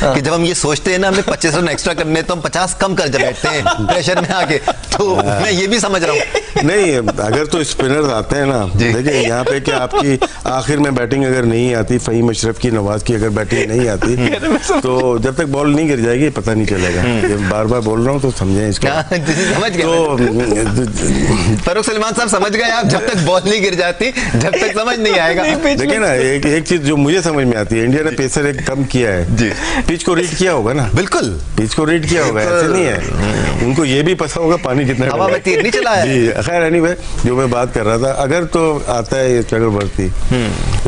कि जब हम ये सोचते हैं ना हमें 25 रन एक्स्ट्रा करने तो हम 50 कम कर बैठते हैं प्रेशर में आके। तो मैं ये भी समझ रहा हूँ। नहीं, अगर तो स्पिनर्स आते हैं ना, देखिए यहाँ पे क्या आपकी आखिर में बैटिंग अगर नहीं आती, फहीम अशरफ की, नवाज की अगर बैटिंग नहीं आती तो जब तक बॉल नहीं गिर जाएगी पता नहीं चलेगा। बार बार बोल रहा हूँ तो समझें इसको। समझ गए तो फरूख सलमान साहब समझ गए आप, जब तक बॉल नहीं गिर जाती जब तक समझ नहीं आएगा। देखिए ना, एक चीज जो मुझे समझ में आती है, इंडिया ने पेसर एक कम किया है, पिच को रीड किया होगा ना। बिल्कुल, पिच को रीड किया होगा, ऐसे नहीं है। उनको ये भी पता होगा पानी कितना हवा में तीर नहीं चला है। जी खैर, एनीवे जो मैं बात कर रहा था, अगर तो आता है ये चक्रवर्ती,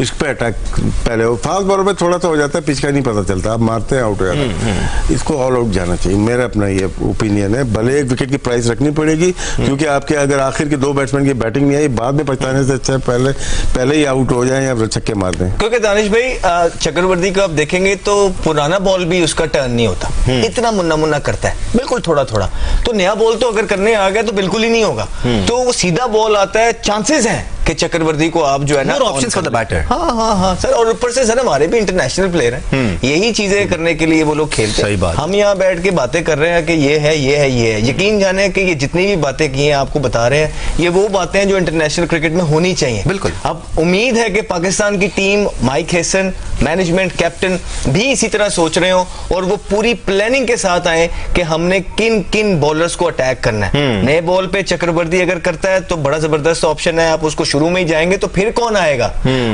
इस पे अटैक पहले हो, फास्ट बॉलर में थोड़ा सा हो जाता है, पिच का नहीं पता चलता, आप मारते हैं आउट हो जाता है। इसको ऑल आउट जाना चाहिए, मेरा अपना ये ओपिनियन है। भले एक विकेट की प्राइस रखनी पड़ेगी, क्योंकि आपके अगर आखिर के 2 बैट्समैन की बैटिंग नहीं आई, बाद में पछताने से अच्छा पहले ही आउट हो जाए या छक्के मार दें। क्योंकि दानिश भाई, चक्रवर्ती को आप देखेंगे तो पुराना बॉल भी उसका टर्न नहीं होता, इतना मुन्ना मुन्ना करता है, बिल्कुल थोड़ा थोड़ा। तो नया बॉल तो अगर करने आ गया तो बिल्कुल ही नहीं होगा। तो वो सीधा बॉल आता है, चांसेस हैं कि चक्रवर्ती को आप जो है ना, ऑप्शंस फॉर द बैटर। हाँ सर, और ऊपर से सर हमारे भी इंटरनेशनल प्लेयर हैं, यही चीजें करने के लिए वो लोग खेलते हैं। सही बात। हम यहाँ बैठ के बातें कर रहे हैं कि ये है ये है ये है, यकीन जाने कि ये जितनी भी बातें की हैं आपको बता रहे हैं, ये वो बातें हैं जो इंटरनेशनल क्रिकेट में होनी चाहिए। बिल्कुल। अब उम्मीद है कि पाकिस्तान की team, mic Hesson, management, captain भी इसी तरह सोच रहे हो और वो पूरी प्लानिंग के साथ आए कि हमने किन किन बॉलर्स को अटैक करना है। नए बॉल पे चक्रवर्ती अगर करता है तो बड़ा जबरदस्त ऑप्शन है, आप उसको शुरू में ही जाएंगे तो फिर कौन आएगा।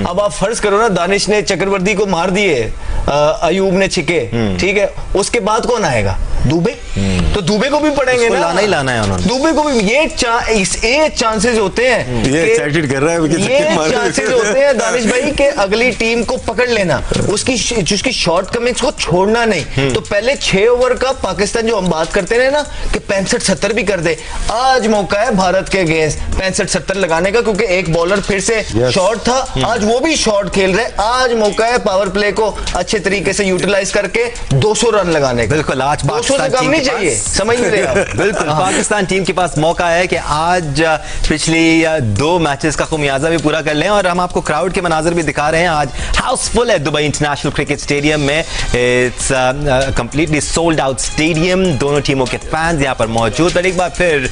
अब आप फर्ज करो ना, दानिश ने चक्रवर्ती को मार दिए, अयूब ने छिके, ठीक है, उसके बाद कौन आएगा? दुबे। तो दुबे को भी पड़ेंगे ना, लाना ही लाना है उन्होंने। दुबे को भी ये चांसेस होते हैं, ये एक्साइटेड कर रहा है, ये चांसेस होते हैं दानिश भाई के अगली टीम को पकड़ लेना, उसकी शॉर्टकमिंग्स को छोड़ना नहीं। तो पहले 6 ओवर का पाकिस्तान जो हम बात करते रहे ना कि 65-70 भी कर दे, आज मौका है भारत के अगेंस्ट 65-70 लगाने का, क्योंकि एक बॉलर फिर से शॉर्ट था, आज वो भी शॉर्ट खेल रहे। आज मौका है पावर प्ले को अच्छे तरीके से यूटिलाइज करके 200 रन लगाने का। बिल्कुल, आज 200 से कम नहीं चाहिए, समझ नहीं रहे आप। बिल्कुल, पाकिस्तान टीम के पास मौका है कि आज पिछली 2 मैचेस का खुमियाजा भी पूरा कर लें। और हम आपको क्राउड के मनाजर भी दिखा रहे हैं। आज हाउसफुल है दुबई इंटरनेशनल क्रिकेट स्टेडियम में। It's completely sold out stadium, दोनों टीमों के फैंस यहाँ पर मौजूद। पर एक बार फिर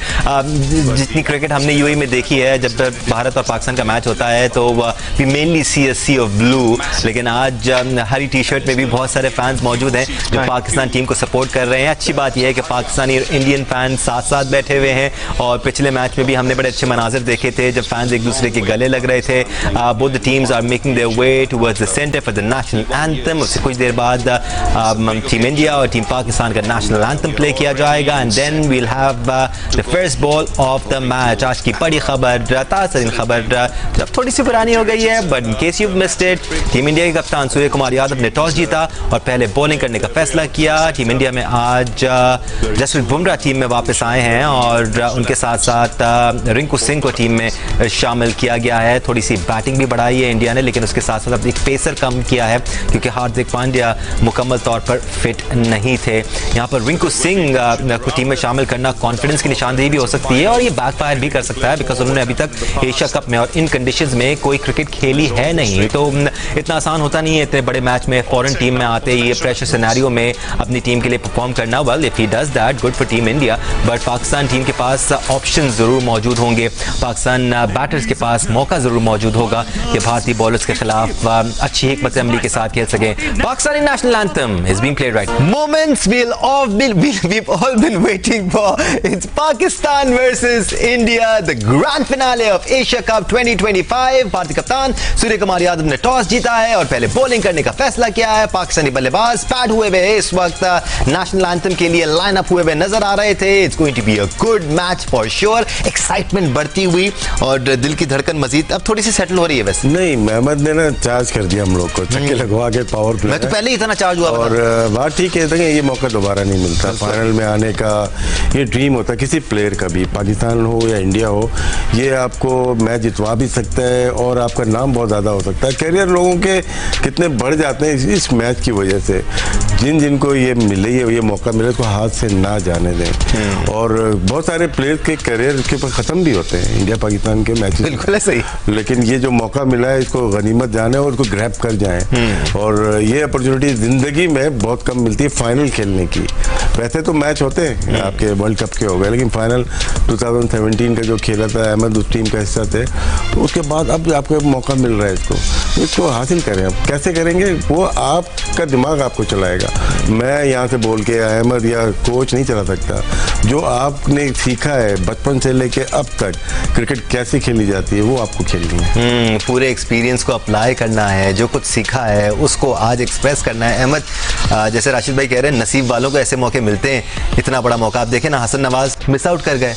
जितनी क्रिकेट हमने यूएई में देखी है, जब भारत और पाकिस्तान का मैच होता है तो we mainly see a sea of blue, लेकिन आज हरी टी शर्ट में भी बहुत सारे फैंस मौजूद हैं जो पाकिस्तान टीम को सपोर्ट कर रहे हैं। अच्छी बात यह है कि पाकिस्तानी और इंडियन फैंस साथ साथ बैठे हुए हैं, और पिछले मैच में भी हमने बड़े अच्छे मनाजिर देखे थे जब फैंस एक दूसरे के गले लग रहे थे। Both the teams are making their way towards the centre for the national anthem. उससे कुछ देर बाद टीम इंडिया और टीम पाकिस्तान का नेशनल एंथम प्ले किया जाएगा, and then we'll have the first ball of the match. आज की बड़ी खबर, ताज़ा खबर, जब थोड़ी सी पुरानी हो गई है, but in case you missed it, team India के कप्तान सूर्य कुमार यादव ने टॉस जीता और पहले बॉलिंग करने का फैसला किया। टीम इंडिया में आज जसप्रीत बुमराह टीम में वापस आए हैं और उनके साथ साथ रिंकू सिंह को टीम में शामिल किया गया है। थोड़ी सी बैटिंग भी बढ़ाई है इंडिया ने, लेकिन उसके साथ साथ एक पेसर कम किया है क्योंकि हार्दिक पांड्या मुकम्मल तौर पर फिट नहीं थे। यहाँ पर रिंकू सिंह को टीम में शामिल करना कॉन्फिडेंस की निशानदेही भी हो सकती है और ये बैकफायर भी कर सकता है, बिकॉज उन्होंने अभी तक एशिया कप में और इन कंडीशंस में कोई क्रिकेट खेली है नहीं। तो इतना आसान होता नहीं है इतने बड़े मैच में फॉरेन टीम में आते ये प्रेशर सिनेरियो में अपनी टीम के लिए परफॉर्म करना। Well, if he does that, good for team India, but Pakistan team के पास ऑप्शन जरूर मौजूद होंगे, पाकिस्तान बैटर्स के पास मौका जरूर मौजूद होगा कि भारतीय बॉलर्स के खिलाफ अच्छी हिकमत अमली के साथ खेल सकें। Pakistani national anthem is being played right. Moments we've all been waiting for. It's Pakistan versus India, the grand finale of Asia Cup 2025. भारतीय कप्तान सूर्य कुमार यादव ने टॉस जीता है और पहले बॉलिंग करने का फैसला किया है। पाकिस्तानी बल्लेबाज पैड हुए हुए इस वक्त नेशनल एंथम के लिए लाइन अप हुए हुए नजर आ रहे थे। It's going to be a good match for sure. Excitement बढ़ती हुई और दिल की धड़कन मजीद अब थोड़ी सी सेटल हो रही है। वैसे नहीं, मोहम्मद ने ना चार्ज कर दिया हम लोग को, छक्के लगवा के पावर प्ले। मैं तो पहले ही इतना चार्ज हुआ और बात ठीक है, ये मौका दोबारा नहीं मिलता फाइनल में आने का। ये ड्रीम होता है किसी प्लेयर का भी, पाकिस्तान हो या इंडिया हो, ये आपको मैच जितवा भी सकता है और आपका नाम बहुत ज़्यादा हो सकता है। कैरियर लोगों के कितने बढ़ जाते हैं इस मैच की वजह से। जिनको ये मिले, ये मौका मिले तो हाथ से ना जाने दें। और बहुत सारे प्लेयर के करियर के ऊपर ख़त्म भी होते हैं इंडिया पाकिस्तान के मैच। बिल्कुल है सही, लेकिन ये जो मौका मिला है इसको गनीमत जाने और उसको ग्रैब कर जाएं। और ये अपॉर्चुनिटी ज़िंदगी में बहुत कम मिलती है फाइनल खेलने की। वैसे तो मैच होते हैं आपके वर्ल्ड कप के हो गए, लेकिन फाइनल 2017 का जो खेला था अहमद उस टीम का हिस्सा थे, तो उसके बाद अब आपको मौका मिल रहा है इसको हासिल करें। अब कैसे करेंगे वो आपका दिमाग आपको चलाएगा। मैं यहाँ से बोल के अहमद या कोच नहीं चला सकता। जो आपने सीखा है बचपन से लेके अब तक क्रिकेट कैसे खेली जाती है वो आपको खेलनी है। पूरे एक्सपीरियंस को अप्लाई करना है, जो कुछ सीखा है उसको आज एक्सप्रेस करना है। अहमद, जैसे राशिद भाई कह रहे हैं, नसीब वालों को ऐसे मौके मिलते हैं। इतना बड़ा मौका आप देखें ना, हसन नवाज मिस आउट कर गए,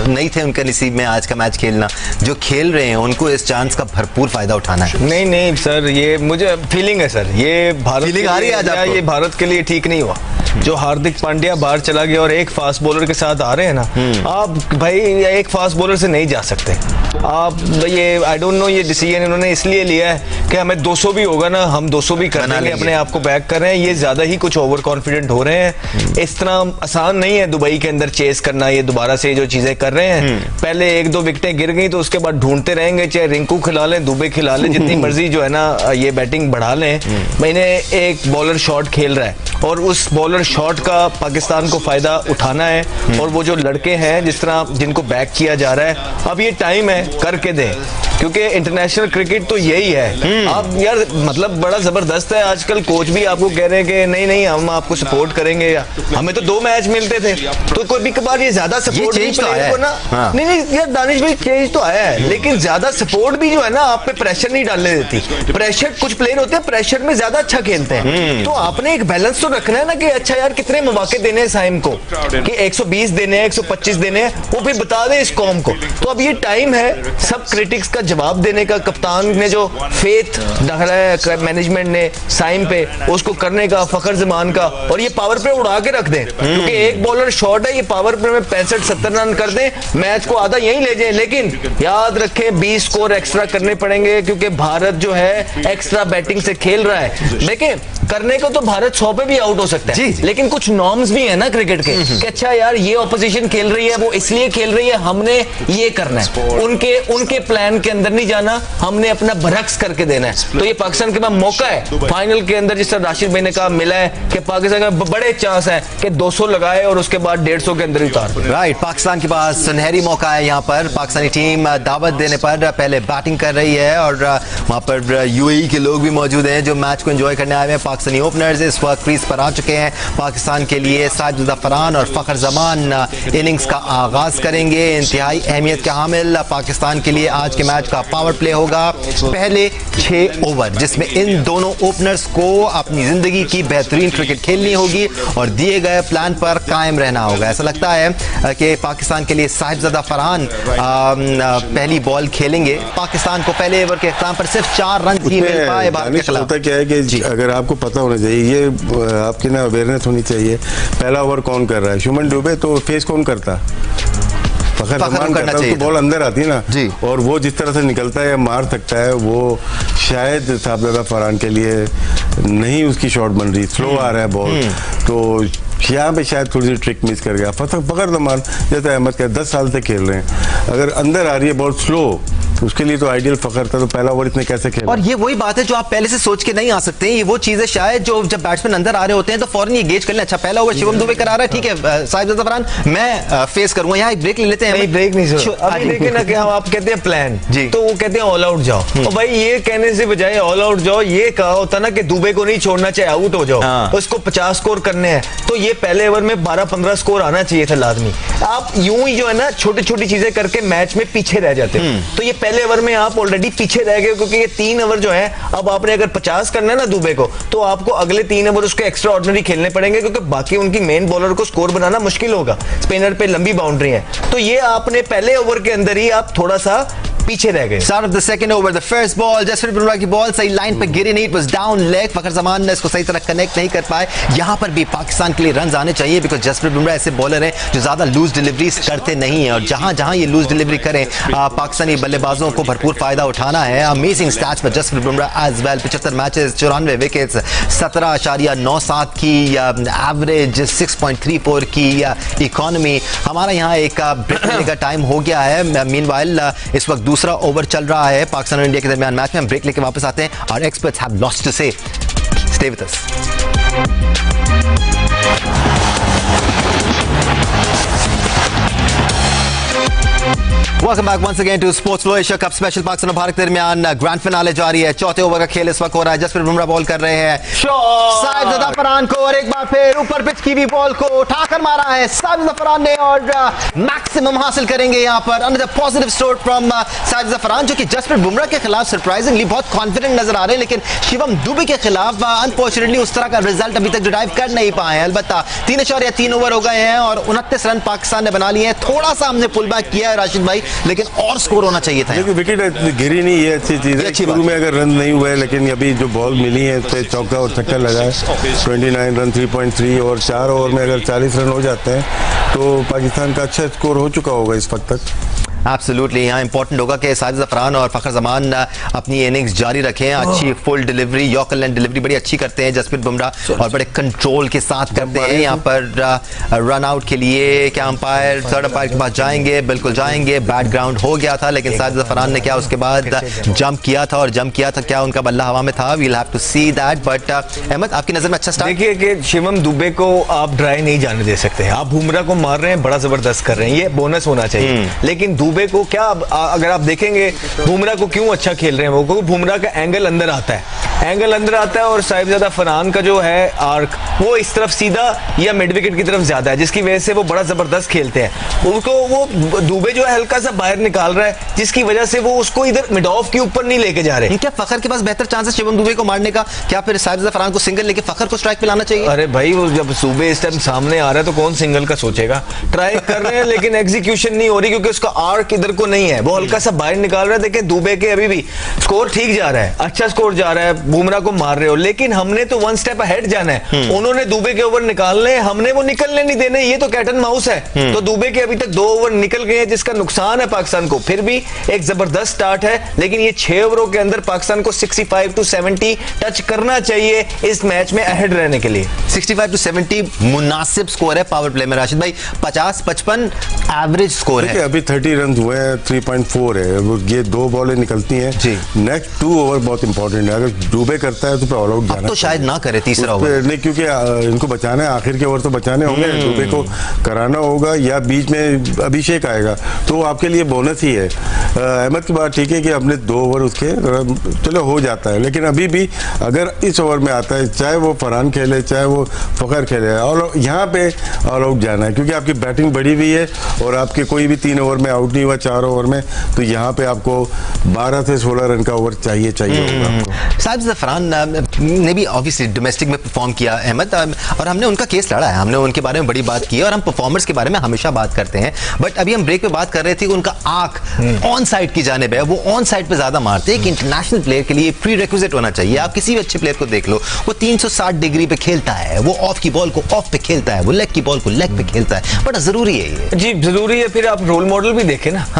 नहीं थे उनके नसीब में आज का मैच खेलना। जो खेल रहे हैं उनको इस चांस का भरपूर फायदा उठाना है। नहीं सर, ये मुझे फीलिंग है सर, ये भारत फीलिंग आ रही है आज आपको? ये भारत के लिए ठीक नहीं हुआ जो हार्दिक पांड्या बाहर चला गया और एक फास्ट बॉलर के साथ आ रहे हैं ना। आप भाई एक फास्ट बॉलर से नहीं जा सकते आप। ये आई डोंट नो, ये डिसीजन इन्होंने इसलिए लिया है कि हमें 200 भी होगा ना, हम 200 भी कर लेंगे, अपने आप को बैक कर रहे हैं। ये ज्यादा ही कुछ ओवर कॉन्फिडेंट हो रहे हैं। इस तरह आसान नहीं है दुबई के अंदर चेस करना। ये दोबारा से जो चीजें कर रहे हैं, पहले 1-2 विकेटें गिर गई तो उसके बाद ढूंढते रहेंगे, चाहे रिंकू खिला लें, दुबे खिला लें, जितनी मर्जी जो है ना ये बैटिंग बढ़ा लें। मैंने एक बॉलर शॉट खेल रहा है और उस बॉलर शॉट का पाकिस्तान को फायदा उठाना है। और वो जो लड़के हैं जिस तरह जिनको बैक किया जा रहा है, अब ये टाइम है करके दें, क्योंकि इंटरनेशनल क्रिकेट तो यही है। आप यार मतलब बड़ा जबरदस्त है आजकल। कोच भी आपको कह रहे हैं कि नहीं हम आपको सपोर्ट करेंगे। या हमें तो 2 मैच मिलते थे, तो कभी कभार ये ज्यादा सपोर्ट नहीं प्लेयर को ना। हाँ। नहीं यार दानिश भाई, चेंज तो आया है, लेकिन ज्यादा सपोर्ट भी जो है ना आप पे प्रेशर नहीं डालने देती। प्रेशर, कुछ प्लेयर होते हैं प्रेशर में ज्यादा अच्छा खेलते हैं, तो आपने एक बैलेंस तो रखना है ना कि अच्छा यार कितने मौके देने हैं साइम को, कि 120 देने हैं, 125 देने हैं, वो भी बता दें इस कौम को। तो अब ये टाइम है सब क्रिटिक्स का जवाब देने का। कप्तान ने जो फेथ डाला है मैनेजमेंट ने साइम पे, उसको करने का, फखर जमान का, और ये पावर पे उड़ा के रख दें, क्योंकि एक बॉलर शॉट है, ये पावर पे में 65-70 रन कर दें, मैच को आधा यहीं ले जाए। लेकिन याद रखें 20 स्कोर एक्स्ट्रा करने पड़ेंगे, क्योंकि भारत जो है एक्स्ट्रा बैटिंग से खेल रहा है। देखें करने को तो भारत 100 पे भी आउट हो सकता है, लेकिन कुछ नॉर्म्स भी है ना क्रिकेट के, कि अच्छा यार ये ऑपोजिशन खेल रही है, वो इसलिए खेल रही है, हमने ये करना है, उनके प्लान के अंदर नहीं जाना, हमने अपना बरक्स करके देना है। तो ये पाकिस्तान के पास मौका है फाइनल के अंदर, जिस तरह राशिद भाई ने कहा मिला है, कि पाकिस्तान का बड़े चांस है कि 200 लगाए और उसके बाद 150 के अंदर उतार। राइट, पाकिस्तान के पास सुनहरी मौका है। यहाँ पर पाकिस्तानी टीम दावत देने पर पहले बैटिंग कर रही है और वहाँ पर यूएई के लोग भी मौजूद हैं जो मैच को एंजॉय करने आए हैं। पाकिस्तानी ओपनर्स इस वक्त क्रीज पर आ चुके हैं। पाकिस्तान के लिए साजिद ज़फ़रान और फ़खर ज़मान इनिंग्स का आगाज करेंगे। इंतहाई अहमियत के हामिल पाकिस्तान के लिए आज के मैच का पावर प्ले होगा। पहले 6 ओवर जिसमें इन दोनों ओपनर्स को अपनी जिंदगी की बेहतरीन क्रिकेट खेलनी होगी और दिए गए प्लान पर कायम रहना होगा। ऐसा लगता है कि पाकिस्तान के लिए साहिबजादा फरहान पहली बॉल खेलेंगे। पाकिस्तान को पहले ओवर के इख्तिताम पर सिर्फ 4 रन ही मिल पाए भारत के खिलाफ। होता क्या है कि अगर आपको पता होना चाहिए, ये आपकी ना अवेयरनेस होनी चाहिए, पहला ओवर कौन कर रहा है। शुमन डुबे तो फेस कौन करता, फखर जमान करता है, तो बॉल अंदर आती है ना जी। और वो जिस तरह से निकलता है या मार सकता है, वो शायद साहिबजादा फरहान के लिए नहीं उसकी शॉट बन रही, स्लो आ रहा है बॉल, तो यहाँ पे शायद थोड़ी सी ट्रिक मिस कर गया। फखर जमान जैसे अहमद का 10 साल से खेल रहे हैं, अगर अंदर आ रही है बॉल स्लो, उसके लिए तो आइडियल फखर था, तो पहला ओवर इतने कैसे खेला। और ये वही बात है जो आप पहले से सोच के नहीं आ सकते हैं। ये वो चीजें शायद जो जब बैट्समैन अंदर आ रहे होते हैं तो फौरन ये गेज कर ले, अच्छा पहला ओवर शिवम दुबे करा रहा है, ठीक है साहिबजादा फरहान मैं फेस करूंगा। यहाँ एक ब्रेक ले लेते हैं। नहीं ब्रेक नहीं सर, अभी देखें ना कि आप कहते हैं प्लान जी, तो वो कहते हैं ऑल आउट जाओ। और भाई ये कहने से बजाय ऑल आउट जाओ, ये कहा होता ना कि दुबे को नहीं छोड़ना, चाहे आउट हो जाओ, उसको 50 स्कोर करने हैं, तो ये पहले ओवर में 12-15 स्कोर आना चाहिए था लाजमी। आप यूं ही जो है ना छोटी छोटी चीजें करके मैच में पीछे रह जाते हैं। तो ये पहले ओवर में आप ऑलरेडी पीछे रह गए, क्योंकि ये 3 ओवर जो है, अब आपने अगर 50 करना है ना दुबे को, तो आपको अगले 3 ओवर उसको एक्स्ट्रा ऑर्डिनरी खेलने पड़ेंगे, क्योंकि बाकी उनकी मेन बॉलर को स्कोर बनाना मुश्किल होगा, स्पिनर पे लंबी बाउंड्री है। तो ये आपने पहले ओवर के अंदर ही आप थोड़ा सा पीछे रह गए। Start of the second over, the first ball, Jasprit Bumrah की बॉल सही लाइन पे गिरी नहीं, it was down leg, फखर जमान ने इसको सही तरह कनेक्ट नहीं कर पाए। यहाँ पर भी पाकिस्तान के लिए रन आने चाहिए, बिकॉज जसप्रीत बुमराह ऐसे बॉलर हैं जो ज्यादा लूज डिलीवरीज करते नहीं है, और जहां जहां ये लूज डिलीवरी करें पाकिस्तानी बल्लेबाजों को भरपूर फायदा उठाना है। अमेजिंग स्टैट्स पर Jasprit Bumrah as well, 75 matches, 94 wickets, 17.97 की एवरेज, 6.34 की इकोनॉमी। हमारा यहाँ एक ब्रेक लेने का टाइम हो गया है। मीनवाइल इस वक्त दूसरा ओवर चल रहा है पाकिस्तान और इंडिया के दरमियान मैच में। हम ब्रेक लेके वापस आते हैं और एक्सपर्ट्स हैव लॉट्स टू से। Stay with us. Welcome back once again to Sports Flow Asia Cup Special। Pakistan और भारत के दरमियान ग्रैंड फिनाले जारी है। चौथे ओवर का खेल इस वक्त हो रहा है। जसप्रीत बुमराह बॉल कर रहे हैं साजिद जफरान को, और एक बार फिर ऊपर पिच की हुई बॉल को उठाकर मारा है साजिद जफरान ने, और मैक्सिमम हासिल करेंगे यहाँ पर। Another positive start from Sajid Zafran, जो कि जसप्रीत बुमराह के खिलाफ सरप्राइजिंगली बहुत कॉन्फिडेंट नजर आ रहे हैं, लेकिन शिवम दुबे के खिलाफ अनफॉर्चुनेटली उस तरह का रिजल्ट अभी तक ड्राइव कर नहीं पाए हैं। अलबत्ता 3.3 ओवर हो गए हैं और 29 रन पाकिस्तान ने बना लिए हैं। थोड़ा सा हमने पुल बैक किया है राशिद भाई, लेकिन और स्कोर होना चाहिए था। लेकिन विकेट गिरी नहीं, ये अच्छी चीज है। शुरू में अगर रन नहीं हुए, लेकिन अभी जो बॉल मिली है तो चौका और छक्का लगा है, 29 रन, 3.3, और 4 ओवर में अगर 40 रन हो जाते हैं तो पाकिस्तान का अच्छा स्कोर हो चुका होगा इस वक्त तक। एब्सोल्युटली, यहाँ इंपॉर्टेंट होगा कि साजिद जफरान और फखर जमान अपनी इनिंग्स जारी रखें। अच्छी full delivery, yorker length delivery बड़ी अच्छी करते हैं जसप्रीत बुमराह, और बड़े कंट्रोल के साथ करते हैं। यहाँ पर रन आउट के लिए क्या अंपायर, थर्ड अंपायर के पास जाएंगे? बिल्कुल जाएंगे। बैड ग्राउंड हो गया था, लेकिन साजिद जफरान ने क्या उसके बाद जंप किया था, और जंप किया था क्या उनका बल्ला हवा में था? We'll have to see that. But Ahmed, आपकी नजर में अच्छा स्टार्ट? देखिए कि शिवम दुबे को आप ड्राई नहीं जाने दे सकते। आप बुमराह को मार रहे हैं, बड़ा जबरदस्त कर रहे हैं, ये बोनस होना चाहिए। लेकिन दुबे को क्या, अगर आप देखेंगे बुमराह को क्यों अच्छा खेल रहे हैं वो, क्योंकि बुमराह का एंगल अंदर आता है, और साहिबजादा फरहान का जो है आर्क वो इस तरफ सीधा या मिड विकेट की तरफ ज्यादा है, जिसकी वजह से वो बड़ा जबरदस्त खेलते हैं। उनको वो दुबे जो है हल्का सा बाहर निकाल रहा है, जिसकी वजह से वो उसको इधर मिड ऑफ के ऊपर नहीं लेके जा रहे। क्या फखर के पास बेहतर चांस है शिवम दुबे को मारने का? क्या फिर साहिबजादा फरहान को सिंगल लेके फखर को स्ट्राइक पे लाना चाहिए? अरे भाई, वो जब दुबे इस टाइम सामने आ रहा है तो कौन सिंगल का सोचेगा? ट्राई कर रहे हैं लेकिन एग्जीक्यूशन नहीं हो रही, क्योंकि उसका आर्क इधर को नहीं है, वो हल्का सा बाहर निकाल रहा है। देखिए दुबे के अभी भी स्कोर ठीक जा रहा है, अच्छा स्कोर जा रहा है, बुमराह को मार रहे हो, लेकिन हमने तो वन स्टेप अहेड जाना है। उन्होंने दुबे के ओवर निकालने, हमने वो निकलने नहीं देने। ये तो कैट एंड माउस है। तो दुबे के अभी तक 2 ओवर निकल गए हैं, जिसका नुकसान है पाकिस्तान को। फिर भी एक जबरदस्त स्टार्ट है, लेकिन ये 6 ओवरों के अंदर पाकिस्तान को 65 to 70 टच करना चाहिए इस मैच में अहेड रहने के लिए। 65 to 70 मुनासिब स्कोर है पावर प्ले में राशिद भाई। 50-55 एवरेज स्कोर है। अभी 30 रन हुए हैं, 3.4 है। ये 2 बॉलें निकलती हैं। नेक्स्ट 2 ओवर बहुत इंपॉर्टेंट है। अगर दुबे करता है तो ऑल आउट जाना, तो शायद ना करे तीसरा ओवर नहीं, क्योंकि इनको बचाना है, आखिर के ओवर तो बचाने होंगे। दुबे को कराना होगा, या बीच में अभिषेक आएगा तो आपके लिए बोनस ही है। अहमद की बात ठीक है कि हमने 2 ओवर उसके चलो हो जाता है, लेकिन अभी भी अगर इस ओवर में आता है, चाहे वो फरहान खेले चाहे वो फखर खेले, और यहाँ पे ऑल आउट जाना है, क्योंकि आपकी बैटिंग बढ़ी हुई है और आपके कोई भी 3 ओवर में आउट नहीं हुआ 4 ओवर में, तो यहाँ पे आपको 12 से 16 रन का ओवर चाहिए होगा आपको। साजिद जफरान ने भी ऑब्वियसली डोमेस्टिक में परफॉर्म किया अहमद, और हमने उनका केस लड़ा है, हमने उनके बारे में बड़ी बात की है, और हम परफॉर्मर्स के बारे में हमेशा बात करते हैं। बट अभी हम ब्रेक पे बात कर रहे थे कि उनका आंख ऑन साइड की जानिब है, वो ऑन साइड पे ज्यादा मारते हैं। एक इंटरनेशनल प्लेयर के लिए प्री रिक्विजिट होना चाहिए। आप किसी भी अच्छे प्लेयर को देख लो, वो 360 डिग्री पे खेलता है, वो ऑफ की बॉल को ऑफ पे खेलता है, वो लेग की बॉल को लेग पे खेलता है। बड़ा जरूरी है ये। जी जरूरी है। फिर आप रोल मॉडल भी देखें ना।